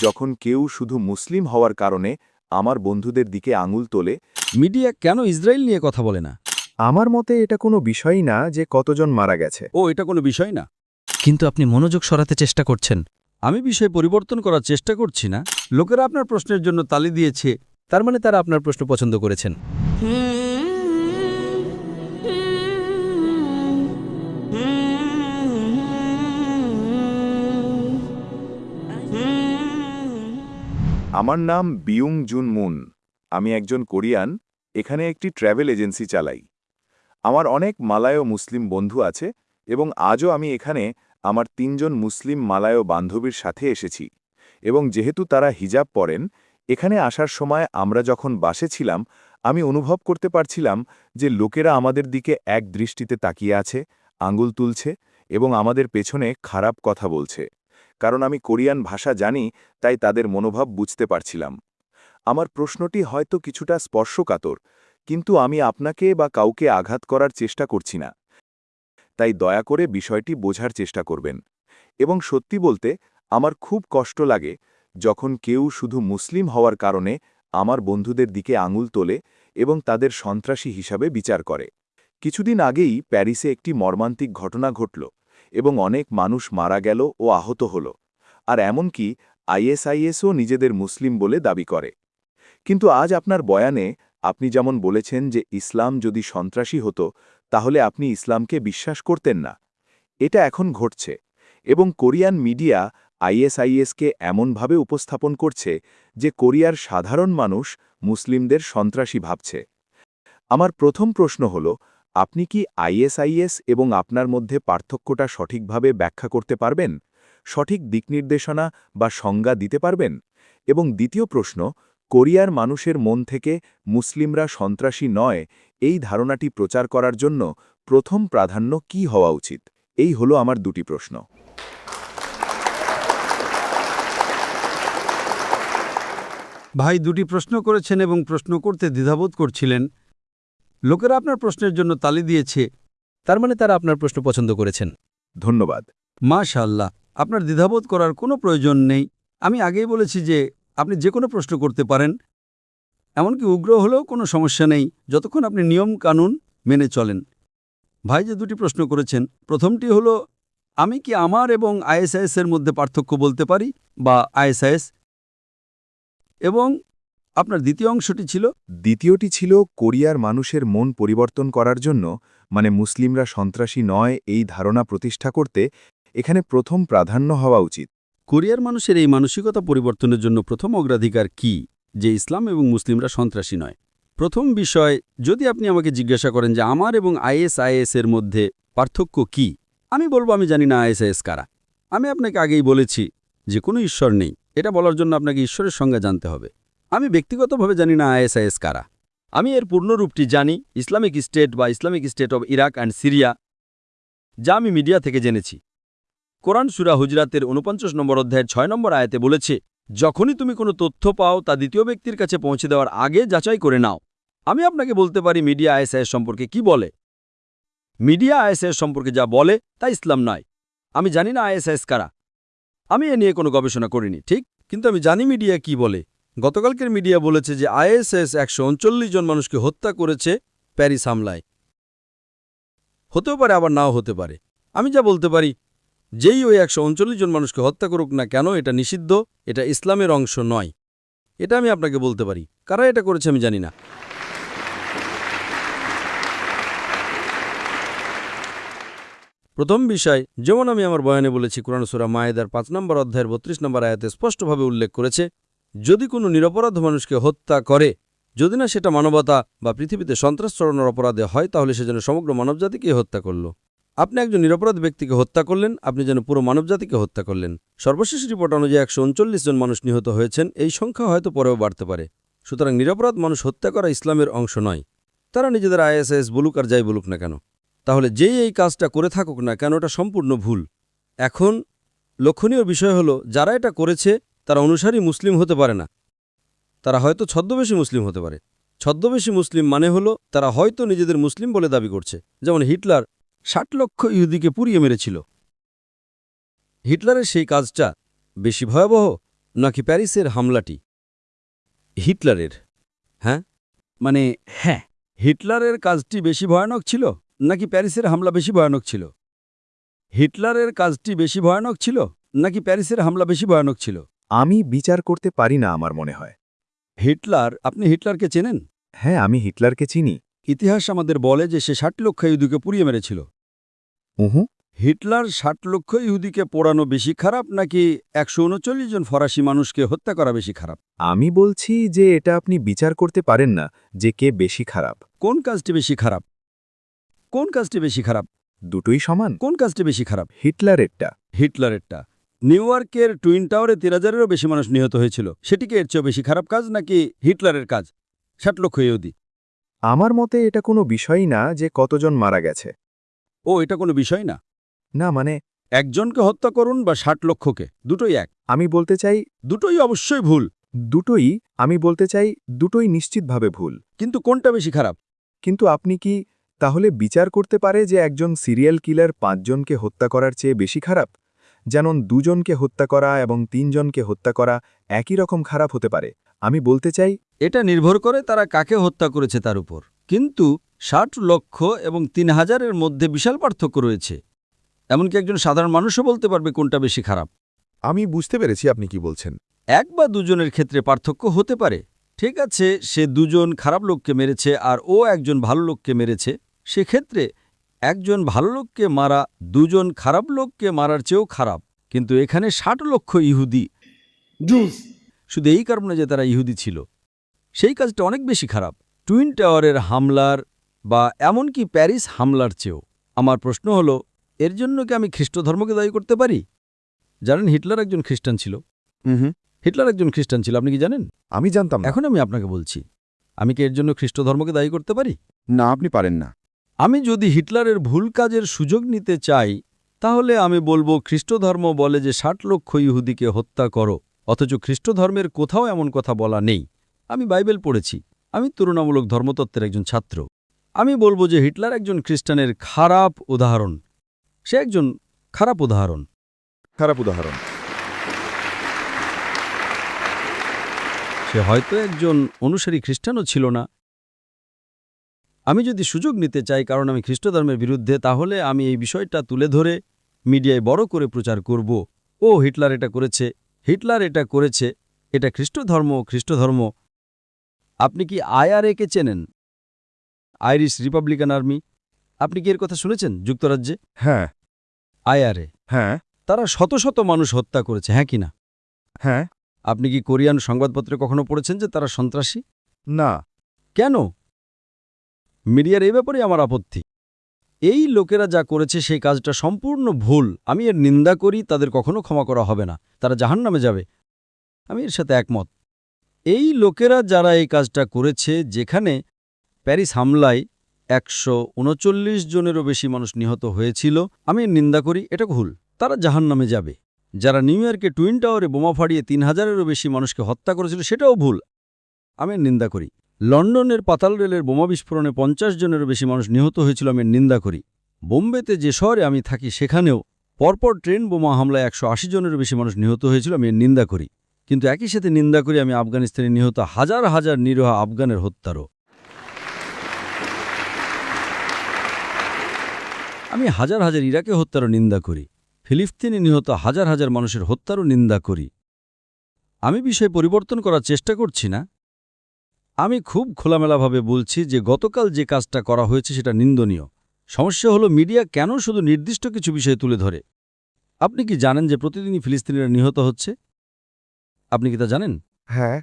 যখন কেউ শুধু মুসলিম হওয়ার কারণে আমার বন্ধুদের দিকে আঙুল তোলে। মিডিয়া কেন ইসরায়েল নিয়ে কথা বলে না? আমার মতে এটা কোনো বিষয়ই না যে কতজন মারা গেছে। এটা কোনো বিষয় না। কিন্তু আপনি মনোযোগ সরাতে চেষ্টা করছেন। আমি বিষয় পরিবর্তন করার চেষ্টা করছি না। লোকেরা আপনার প্রশ্নের জন্য তালি দিয়েছে, তার মানে তারা আপনার প্রশ্ন পছন্দ করেছেন। আমার নাম বিয়ুং জুন মুন। আমি একজন কোরিয়ান, এখানে একটি ট্র্যাভেল এজেন্সি চালাই। আমার অনেক মালায় মুসলিম বন্ধু আছে এবং আজও আমি এখানে আমার ৩ জন মুসলিম মালায় বান্ধবীর সাথে এসেছি। এবং যেহেতু তারা হিজাব পরেন, এখানে আসার সময় আমরা যখন বাসে ছিলাম, আমি অনুভব করতে পারছিলাম যে লোকেরা আমাদের দিকে এক দৃষ্টিতে তাকিয়ে আছে, আঙুল তুলছে এবং আমাদের পেছনে খারাপ কথা বলছে। কারণ আমি কোরিয়ান ভাষা জানি, তাই তাদের মনোভাব বুঝতে পারছিলাম। আমার প্রশ্নটি হয়তো কিছুটা স্পর্শকাতর, কিন্তু আমি আপনাকে বা কাউকে আঘাত করার চেষ্টা করছি না। তাই দয়া করে বিষয়টি বোঝার চেষ্টা করবেন। এবং সত্যি বলতে আমার খুব কষ্ট লাগে যখন কেউ শুধু মুসলিম হওয়ার কারণে আমার বন্ধুদের দিকে আঙুল তোলে এবং তাদের সন্ত্রাসী হিসাবে বিচার করে। কিছুদিন আগেই প্যারিসে একটি মর্মান্তিক ঘটনা ঘটল এবং অনেক মানুষ মারা গেল ও আহত হল। আর এমনকি আইএসআইএসও নিজেদের মুসলিম বলে দাবি করে। কিন্তু আজ আপনার বয়ানে আপনি যেমন বলেছেন যে ইসলাম যদি সন্ত্রাসী হতো তাহলে আপনি ইসলামকে বিশ্বাস করতেন না। এটা এখন ঘটছে এবং কোরিয়ান মিডিয়া আইএসআইএসকে এমনভাবে উপস্থাপন করছে যে কোরিয়ার সাধারণ মানুষ মুসলিমদের সন্ত্রাসী ভাবছে। আমার প্রথম প্রশ্ন হল, আপনি কি আইএসআইএস এবং আপনার মধ্যে পার্থক্যটা সঠিকভাবে ব্যাখ্যা করতে পারবেন? সঠিক দিকনির্দেশনা বা সংজ্ঞা দিতে পারবেন? এবং দ্বিতীয় প্রশ্ন, কোরিয়ার মানুষের মন থেকে মুসলিমরা সন্ত্রাসী নয় এই ধারণাটি প্রচার করার জন্য প্রথম প্রাধান্য কি হওয়া উচিত? এই হলো আমার দুটি প্রশ্ন। ভাই দুটি প্রশ্ন করেছেন এবং প্রশ্ন করতে দ্বিধাবোধ করছিলেন। লোকেরা আপনার প্রশ্নের জন্য তালি দিয়েছে, তার মানে তারা আপনার প্রশ্ন পছন্দ করেছেন। ধন্যবাদ। মাশাআল্লাহ। আপনার দ্বিধাবোধ করার কোনো প্রয়োজন নেই। আমি আগেই বলেছি যে আপনি যে কোনো প্রশ্ন করতে পারেন, এমনকি উগ্র হলেও কোনো সমস্যা নেই, যতক্ষণ আপনি নিয়ম কানুন মেনে চলেন। ভাই যে দুটি প্রশ্ন করেছেন, প্রথমটি হলো, আমি কি আমার এবং আইএসআইএস এর মধ্যে পার্থক্য বলতে পারি বা আইএসআইএস, এবং আপনার দ্বিতীয় অংশটি ছিল, দ্বিতীয়টি ছিল কোরিয়ার মানুষের মন পরিবর্তন করার জন্য, মানে মুসলিমরা সন্ত্রাসী নয় এই ধারণা প্রতিষ্ঠা করতে এখানে প্রথম প্রাধান্য হওয়া উচিত। কোরিয়ার মানুষের এই মানসিকতা পরিবর্তনের জন্য প্রথম অগ্রাধিকার কি যে ইসলাম এবং মুসলিমরা সন্ত্রাসী নয়? প্রথম বিষয়, যদি আপনি আমাকে জিজ্ঞাসা করেন যে আমার এবং আইএসআইএস এর মধ্যে পার্থক্য কি, আমি বলবো আমি জানি না আইএসআইএস কারা। আমি আপনাকে আগেই বলেছি যে কোনো ঈশ্বর নেই। এটা বলার জন্য আপনাকে ঈশ্বরের সংজ্ঞা জানতে হবে। আমি ব্যক্তিগতভাবে জানি না আইএসআইএস কারা। আমি এর পূর্ণরূপটি জানি, ইসলামিক স্টেট বা Islamic state of Iraq and Syria, যা আমি মিডিয়া থেকে জেনেছি। কোরআন সূরা হুজরাতের ৪৯ নম্বর অধ্যায়ের ৬ নম্বর আয়াতে বলেছে, যখনই তুমি কোনো তথ্য পাও তা দ্বিতীয় ব্যক্তির কাছে পৌঁছে দেওয়ার আগে যাচাই করে নাও। আমি আপনাকে বলতে পারি মিডিয়া আইএসআইএস সম্পর্কে কি বলে। মিডিয়া আইএসআইএস সম্পর্কে যা বলে তা ইসলাম নয়। আমি জানি না আইএসআইএস কারা। আমি এ নিয়ে কোনো গবেষণা করিনি, ঠিক, কিন্তু আমি জানি মিডিয়া কি বলে। গতকালকের মিডিয়া বলেছে যে আইএসআইএস ১৩৯ জন মানুষকে হত্যা করেছে প্যারিস হামলায়। হতেও পারে, আবার নাও হতে পারে। আমি যা বলতে পারি, যেই ওই ১৩৯ জন মানুষকে হত্যা করুক না কেন, এটা নিষিদ্ধ, এটা ইসলামের অংশ নয়। এটা আমি আপনাকে বলতে পারি। কারা এটা করেছে আমি জানি না। প্রথম বিষয়, যেমন আমি আমার বয়ানে বলেছি, কোরআন সূরা মায়েদার ৫ নম্বর অধ্যায়ের ৩২ নম্বর আয়াতে স্পষ্টভাবে উল্লেখ করেছে, যদি কোনো নিরপরাধ মানুষকে হত্যা করে, যদি না সেটা মানবতা বা পৃথিবীতে সন্ত্রাস ছড়ানোর অপরাধে হয়, তাহলে সে যেন সমগ্র মানবজাতিকে হত্যা করল। আপনি একজন নিরপরাধ ব্যক্তিকে হত্যা করলেন, আপনি যেন পুরো মানবজাতিকে হত্যা করলেন। সর্বশেষ রিপোর্ট অনুযায়ী ১৩৯ জন মানুষ নিহত হয়েছেন। এই সংখ্যা হয়তো পরেও বাড়তে পারে। সুতরাং নিরপরাধ মানুষ হত্যা করা ইসলামের অংশ নয়। তারা নিজেদের আইএসআইএস বলুক আর যাই বলুক না কেন, তাহলে যেই এই কাজটা করে থাকুক না কেন, এটা সম্পূর্ণ ভুল। এখন লক্ষণীয় বিষয় হলো, যারা এটা করেছে তারা অনুসারী মুসলিম হতে পারে না। তারা হয়তো ছদ্মবেশী মুসলিম হতে পারে। ছদ্মবেশী মুসলিম মানে হলো তারা হয়তো নিজেদের মুসলিম বলে দাবি করছে। যেমন হিটলার ৬০ লক্ষ ইহুদিকে পুড়িয়ে মেরেছিল। হিটলারের সেই কাজটা বেশি ভয়াবহ নাকি প্যারিসের হামলাটি হিটলারের? হ্যাঁ, মানে হ্যাঁ। হিটলারের কাজটি বেশি ভয়ানক ছিল নাকি প্যারিসের হামলা বেশি ভয়ানক ছিল? হিটলারের কাজটি বেশি ভয়ানক ছিল নাকি প্যারিসের হামলা বেশি ভয়ানক ছিল? আমি বিচার করতে পারি না আমার মনে হয়। আপনি হিটলারকে চেনেন? হ্যাঁ, আমি হিটলারকে চিনি। ইতিহাস আমাদের বলে যে সে 60 লক্ষ ইহুদিকে পুড়িয়ে মেরেছিল। উহু। হিটলার 60 লক্ষ ইহুদিকে পোড়ানো বেশি খারাপ নাকি 139 জন ফরাসি মানুষকে হত্যা করা বেশি খারাপ? আমি বলছি যে এটা আপনি বিচার করতে পারেন না যে কে বেশি খারাপ। কোন কাজটি বেশি খারাপ? কোন কাজটি বেশি খারাপ? দুটোই সমান। কোন কাজটি বেশি খারাপ? হিটলারেরটা। হিটলারেরটা। নিউ ইয়র্কের টুইন টাওয়ারে 30,000-এরও বেশি মানুষ নিহত হয়েছিল, সেটিকে এর চেয়েও বেশি খারাপ কাজ নাকি হিটলারের কাজ 60 লক্ষ ইহুদি? আমার মতে এটা কোনো বিষয়ই না যে কতজন মারা গেছে। ও, এটা কোনো বিষয় না। না, মানে একজনকে হত্যা করুন বা 60 লক্ষকে, দুটোই এক। আমি বলতে চাই দুটোই অবশ্যই ভুল। দুটোই নিশ্চিতভাবে ভুল। কিন্তু কোনটা বেশি খারাপ? কিন্তু আপনি কি তাহলে বিচার করতে পারে যে একজন সিরিয়াল কিলার 5 জনকে হত্যা করার চেয়ে বেশি খারাপ? যেমন 2 জনকে হত্যা করা এবং 3 জনকে হত্যা করা একই রকম খারাপ হতে পারে। আমি বলতে চাই এটা নির্ভর করে তারা কাকে হত্যা করেছে তার উপর। কিন্তু 60 লক্ষ এবং 3,000-এর মধ্যে বিশাল পার্থক্য রয়েছে। এমনকি একজন সাধারণ মানুষও বলতে পারবে কোনটা বেশি খারাপ। আমি বুঝতে পেরেছি আপনি কি বলছেন। 1 বা 2 জনের ক্ষেত্রে পার্থক্য হতে পারে। ঠিক আছে, সে 2 জন খারাপ লোককে মেরেছে আর ও একজন ভালো লোককে মেরেছে। সেক্ষেত্রে একজন ভালো লোককে মারা 2 জন খারাপ লোককে মারার চেয়েও খারাপ। কিন্তু এখানে 60 লক্ষ ইহুদি, শুধু এই কারণে যে তারা ইহুদি ছিল, সেই কাজটা অনেক বেশি খারাপ টুইন টাওয়ারের হামলার বা এমনকি প্যারিস হামলার চেয়েও। আমার প্রশ্ন হলো, এর জন্য কি আমি খ্রিস্ট ধর্মকে দায়ী করতে পারি? জানেন, হিটলার একজন খ্রিস্টান ছিল। আপনি কি জানেন? আমি জানতাম না। এখন আমি আপনাকে বলছি, আমি কি এর জন্য খ্রিস্ট ধর্মকে দায়ী করতে পারি? না, আপনি পারেন না। আমি যদি হিটলারের ভুল কাজের সুযোগ নিতে চাই, তাহলে আমি বলবো খ্রিস্ট ধর্ম বলে যে 60 লক্ষ ইহুদিকে হত্যা করো, অথচ খ্রিস্ট ধর্মের কোথাও এমন কথা বলা নেই। আমি বাইবেল পড়েছি, আমি তুলনামূলক ধর্মতত্ত্বের একজন ছাত্র। আমি বলবো যে হিটলার একজন খ্রিস্টানের খারাপ উদাহরণ। সে একজন খারাপ উদাহরণ। খারাপ উদাহরণ। সে হয়তো একজন অনুসারী খ্রিস্টানও ছিল না। আমি যদি সুযোগ নিতে চাই কারণ আমি খ্রিস্ট ধর্মের বিরুদ্ধে, তাহলে আমি এই বিষয়টা তুলে ধরে মিডিয়ায় বড় করে প্রচার করব। ও, হিটলার এটা করেছে, এটা খ্রিস্ট ধর্ম। আপনি কি IRA-কে চেনেন? Irish Republican army. আপনি কি এর কথা শুনেছেন যুক্তরাজ্যে? হ্যাঁ। IRA, হ্যাঁ। তারা শত শত মানুষ হত্যা করেছে, হ্যাঁ কিনা? হ্যাঁ। আপনি কি কোরিয়ান সংবাদপত্রে কখনো পড়েছেন যে তারা সন্ত্রাসী? না। কেন? মিডিয়ার এই ব্যাপারে আমার আপত্তি। এই লোকেরা যা করেছে সেই কাজটা সম্পূর্ণ ভুল। আমি এর নিন্দা করি, তাদের কখনো ক্ষমা করা হবে না, তারা জাহান্নামে যাবে। আমি এর সাথে একমত। এই লোকেরা যারা এই কাজটা করেছে, যেখানে প্যারিস হামলায় 139 জনেরও বেশি মানুষ নিহত হয়েছিল, আমি এর নিন্দা করি, এটা ভুল, তারা জাহান্নামে যাবে। যারা নিউ ইয়র্কে টুইন টাওয়ারে বোমা ফাটিয়ে 3,000-এরও বেশি মানুষকে হত্যা করেছিল, সেটাও ভুল, আমি এর নিন্দা করি। লন্ডনের পাতাল রেলের বোমা বিস্ফোরণে 50 জনেরও বেশি মানুষ নিহত হয়েছিল, আমি এর নিন্দা করি। বোম্বেতে যে শহরে আমি থাকি সেখানেও পরপর ট্রেন বোমা হামলায় 180 জনেরও বেশি মানুষ নিহত হয়েছিল, আমি এর নিন্দা করি। কিন্তু একই সাথে নিন্দা করি আমি আফগানিস্তানে নিহত হাজার হাজার নিরীহ আফগানের হত্যারও। আমি হাজার হাজার ইরাকে হত্যারও নিন্দা করি। ফিলিস্তিনে নিহত হাজার হাজার মানুষের হত্যারও নিন্দা করি। আমি বিষয় পরিবর্তন করার চেষ্টা করছি না। আমি খুব খোলামেলাভাবে বলছি যে গতকাল যে কাজটা করা হয়েছে সেটা নিন্দনীয়। সমস্যা হলো মিডিয়া কেন শুধু নির্দিষ্ট কিছু বিষয় তুলে ধরে। আপনি কি জানেন যে প্রতিদিনই ফিলিস্তিনিরা নিহত হচ্ছে? আপনি কি তা জানেন? হ্যাঁ।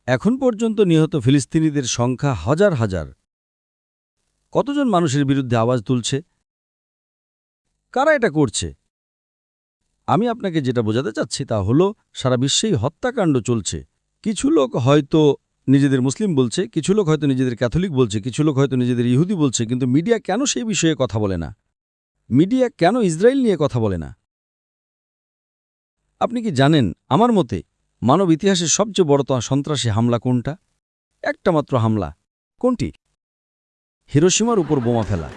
এখন পর্যন্ত নিহত ফিলিস্তিনিদের সংখ্যা হাজার হাজার। কতজন মানুষের বিরুদ্ধে আওয়াজ তুলছে? কারা এটা করছে? আমি আপনাকে যেটা বোঝাতে চাচ্ছি তা হলো, সারা বিশ্বেই হত্যাকাণ্ড চলছে। কিছু লোক হয়তো নিজেদের মুসলিম বলছে, কিছু লোক হয়তো নিজেদের ক্যাথলিক বলছে, কিছু লোক হয়তো নিজেদের ইহুদি বলছে, কিন্তু মিডিয়া কেন সেই বিষয়ে কথা বলে না? মিডিয়া কেন ইসরায়েল নিয়ে কথা বলে না? আপনি কি জানেন, আমার মতে মানব ইতিহাসের সবচেয়ে বড় সন্ত্রাসী হামলা কোনটা? একটা মাত্র হামলা। কোনটি? হিরোশিমার উপর বোমা ফেলা।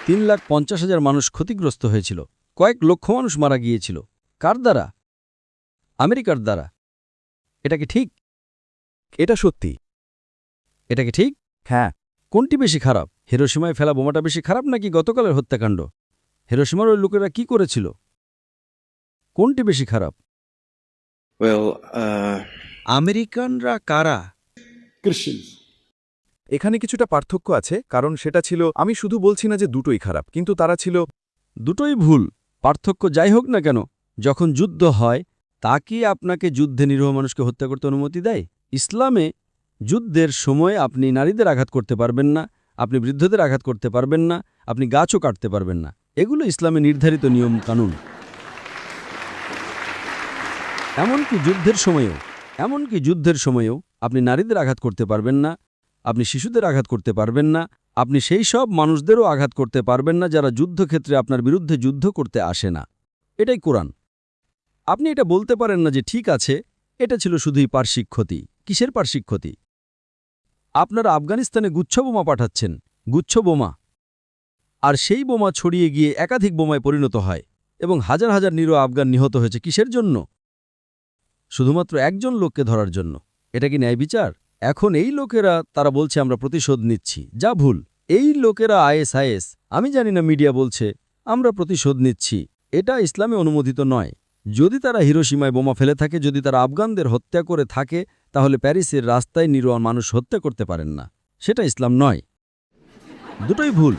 3,50,000 মানুষ ক্ষতিগ্রস্ত হয়েছিল, কয়েক লক্ষ মানুষ মারা গিয়েছিল। কার দ্বারা? আমেরিকার দ্বারা। এটা কি ঠিক? এটা সত্যি। এটা কি ঠিক? হ্যাঁ। কোনটি বেশি খারাপ? হিরোশিমায় ফেলা বোমাটা বেশি খারাপ নাকি গতকালের হত্যাকাণ্ড? হিরোশিমার ওই লোকেরা কি করেছিল? কোনটি বেশি খারাপ? আমেরিকানরা কারা? এখানে কিছুটা পার্থক্য আছে, কারণ সেটা ছিল, আমি শুধু বলছি না যে দুটোই খারাপ, কিন্তু তারা ছিল। দুটোই ভুল। পার্থক্য যাই হোক না কেন, যখন যুদ্ধ হয় তা কি আপনাকে যুদ্ধে নিরীহ মানুষকে হত্যা করতে অনুমতি দেয়? ইসলামে যুদ্ধের সময় আপনি নারীদের আঘাত করতে পারবেন না, আপনি বৃদ্ধদের আঘাত করতে পারবেন না, আপনি গাছও কাটতে পারবেন না। এগুলো ইসলামে নির্ধারিত নিয়ম কানুন। এমনকি যুদ্ধের সময়েও আপনি নারীদের আঘাত করতে পারবেন না, আপনি শিশুদের আঘাত করতে পারবেন না, আপনি সেই সব মানুষদেরও আঘাত করতে পারবেন না যারা যুদ্ধক্ষেত্রে আপনার বিরুদ্ধে যুদ্ধ করতে আসে না। এটাই কোরআন। আপনি এটা বলতে পারেন না যে ঠিক আছে, এটা ছিল শুধুই পার্শ্বিক ক্ষতি। কিসের পার্শ্বিক ক্ষতি? আপনারা আফগানিস্তানে গুচ্ছ বোমা পাঠাচ্ছেন, গুচ্ছ বোমা, আর সেই বোমা ছড়িয়ে গিয়ে একাধিক বোমায় পরিণত হয় এবং হাজার হাজার নিরীহ আফগান নিহত হয়েছে। কিসের জন্য? শুধুমাত্র একজন লোককে ধরার জন্য। এটা কি ন্যায় বিচার? এখন এই লোকেরা তারা বলছে আমরা প্রতিশোধ নিচ্ছি, যা ভুল। এই লোকেরা আইএসআইএস, আমি জানি না, মিডিয়া বলছে আমরা প্রতিশোধ নিচ্ছি। এটা ইসলামে অনুমোদিত নয়। যদি তারা হিরোশিমায় বোমা ফেলে থাকে, যদি তারা আফগানদের হত্যা করে থাকে, তাহলে প্যারিসের রাস্তায় নিরীহ মানুষ হত্যা করতে পারেন না। সেটা ইসলাম নয়। দুটোই ভুল।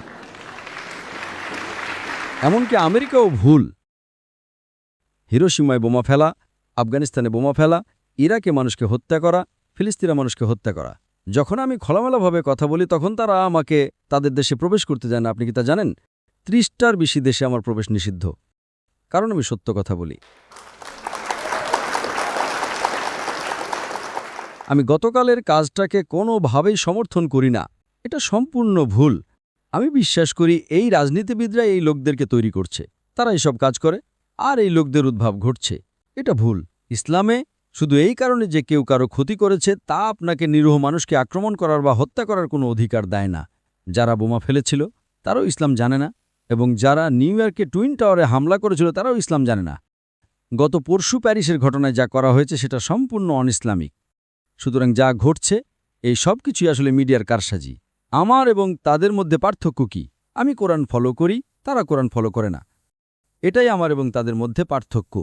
এমনকি আমেরিকাও ভুল। হিরোশিমায় বোমা ফেলা, আফগানিস্তানে বোমা ফেলা, ইরাকে মানুষকে হত্যা করা, ফিলিস্তিনা মানুষকে হত্যা করা। যখন আমি খোলামেলাভাবে কথা বলি তখন তারা আমাকে তাদের দেশে প্রবেশ করতে দেয় না। আপনি কি তা জানেন? 30টার বেশি দেশে আমার প্রবেশ নিষিদ্ধ, কারণ আমি সত্য কথা বলি। আমি গতকালের কাজটাকে কোনোভাবেই সমর্থন করি না। এটা সম্পূর্ণ ভুল। আমি বিশ্বাস করি এই রাজনীতিবিদরা এই লোকদেরকে তৈরি করছে, তারা এইসব কাজ করে আর এই লোকদের উদ্ভব ঘটছে। এটা ভুল। ইসলামে শুধু এই কারণে যে কেউ কারো ক্ষতি করেছে তা আপনাকে নিরীহ মানুষকে আক্রমণ করার বা হত্যা করার কোনো অধিকার দেয় না। যারা বোমা ফেলেছিল তারাও ইসলাম জানে না, এবং যারা নিউ ইয়র্কে টুইন টাওয়ারে হামলা করেছিল তারাও ইসলাম জানে না। গত পরশু প্যারিসের ঘটনায় যা করা হয়েছে সেটা সম্পূর্ণ অনইসলামিক। সুতরাং যা ঘটছে এই সব কিছুই আসলে মিডিয়ার কারসাজি। আমার এবং তাদের মধ্যে পার্থক্য কি? আমি কোরআন ফলো করি, তারা কোরআন ফলো করে না। এটাই আমার এবং তাদের মধ্যে পার্থক্য।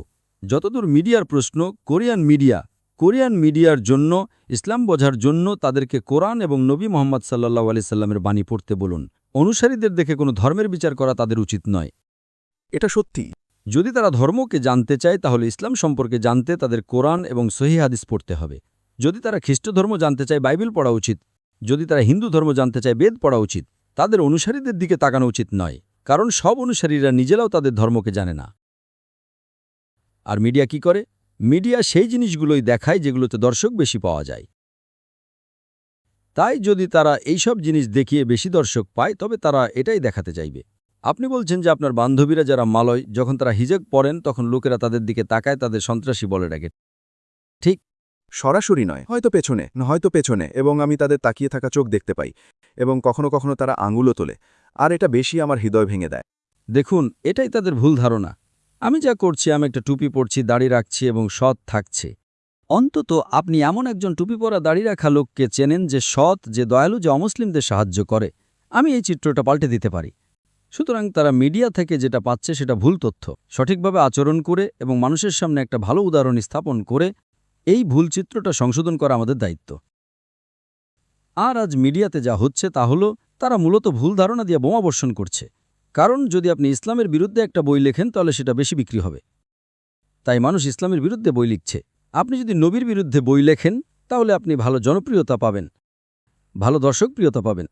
যতদূর মিডিয়ার প্রশ্ন, কোরিয়ান মিডিয়ার জন্য, ইসলাম বোঝার জন্য তাদেরকে কোরআন এবং নবী মোহাম্মদ সাল্লাল্লাহু আলাইহি সাল্লামের বাণী পড়তে বলুন। অনুসারীদের দেখে কোনো ধর্মের বিচার করা তাদের উচিত নয়। এটা সত্যি। যদি তারা ধর্মকে জানতে চায় তাহলে ইসলাম সম্পর্কে জানতে তাদের কোরআন এবং সহিহ হাদিস পড়তে হবে। যদি তারা খ্রিস্ট ধর্ম জানতে চায় বাইবেল পড়া উচিত। যদি তারা হিন্দু ধর্ম জানতে চায় বেদ পড়া উচিত। তাদের অনুসারীদের দিকে তাকানো উচিত নয়, কারণ সব অনুসারীরা নিজেরাও তাদের ধর্মকে জানে না। আর মিডিয়া কি করে? মিডিয়া সেই জিনিসগুলোই দেখায় যেগুলোতে দর্শক বেশি পাওয়া যায়। তাই যদি তারা এইসব জিনিস দেখিয়ে বেশি দর্শক পায় তবে তারা এটাই দেখাতে চাইবে। আপনি বলছেন যে আপনার বান্ধবীরা যারা মালয়, যখন তারা হিজাব পরেন তখন লোকেরা তাদের দিকে তাকায়, তাদের সন্ত্রাসী বলে ডাকে। ঠিক? সরাসরি নয়, হয়তো পেছনে, এবং আমি তাদের তাকিয়ে থাকা চোখ দেখতে পাই, এবং কখনো কখনো তারা আঙুলও তোলে, আর এটা বেশি আমার হৃদয় ভেঙে দেয়। দেখুন, এটাই তাদের ভুল ধারণা। আমি যা করছি, আমি একটা টুপি পরছি, দাড়ি রাখছি এবং সৎ থাকছে। অন্তত আপনি এমন একজন টুপি পরা দাড়ি রাখা লোককে চেনেন যে সৎ, যে দয়ালু, যে অমুসলিমদের সাহায্য করে। আমি এই চিত্রটা পাল্টে দিতে পারি। সুতরাং তারা মিডিয়া থেকে যেটা পাচ্ছে সেটা ভুল তথ্য। সঠিকভাবে আচরণ করে এবং মানুষের সামনে একটা ভালো উদাহরণ স্থাপন করে এই ভুল চিত্রটা সংশোধন করা আমাদের দায়িত্ব। আর আজ মিডিয়াতে যা হচ্ছে তা হলো তারা মূলত ভুল ধারণা দিয়ে বোমাবর্ষণ করছে। কারণ যদি আপনি ইসলামের বিরুদ্ধে একটা বই লেখেন তাহলে সেটা বেশি বিক্রি হবে, তাই মানুষ ইসলামের বিরুদ্ধে বই লিখছে। আপনি যদি নবীর বিরুদ্ধে বই লেখেন তাহলে আপনি ভালো জনপ্রিয়তা পাবেন, ভালো দর্শকপ্রিয়তা পাবেন।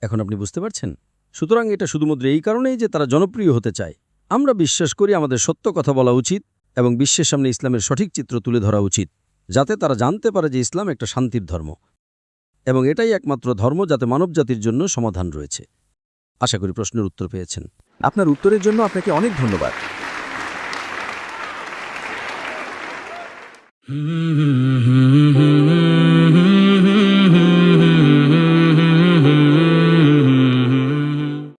এখন আপনি বুঝতে পারছেন? সুতরাং এটা শুধুমাত্র এই কারণেই যে তারা জনপ্রিয় হতে চায়। আমরা বিশ্বাস করি আমাদের সত্য কথা বলা উচিত এবং বিশ্বের সামনে ইসলামের সঠিক চিত্র তুলে ধরা উচিত, যাতে তারা জানতে পারে যে ইসলাম একটা শান্তির ধর্ম এবং এটাই একমাত্র ধর্ম যাতে মানবজাতির জন্য সমাধান রয়েছে। আশা করি প্রশ্নের উত্তর পেয়েছেন। আপনার উত্তরের জন্য আপনাকে অনেক ধন্যবাদ।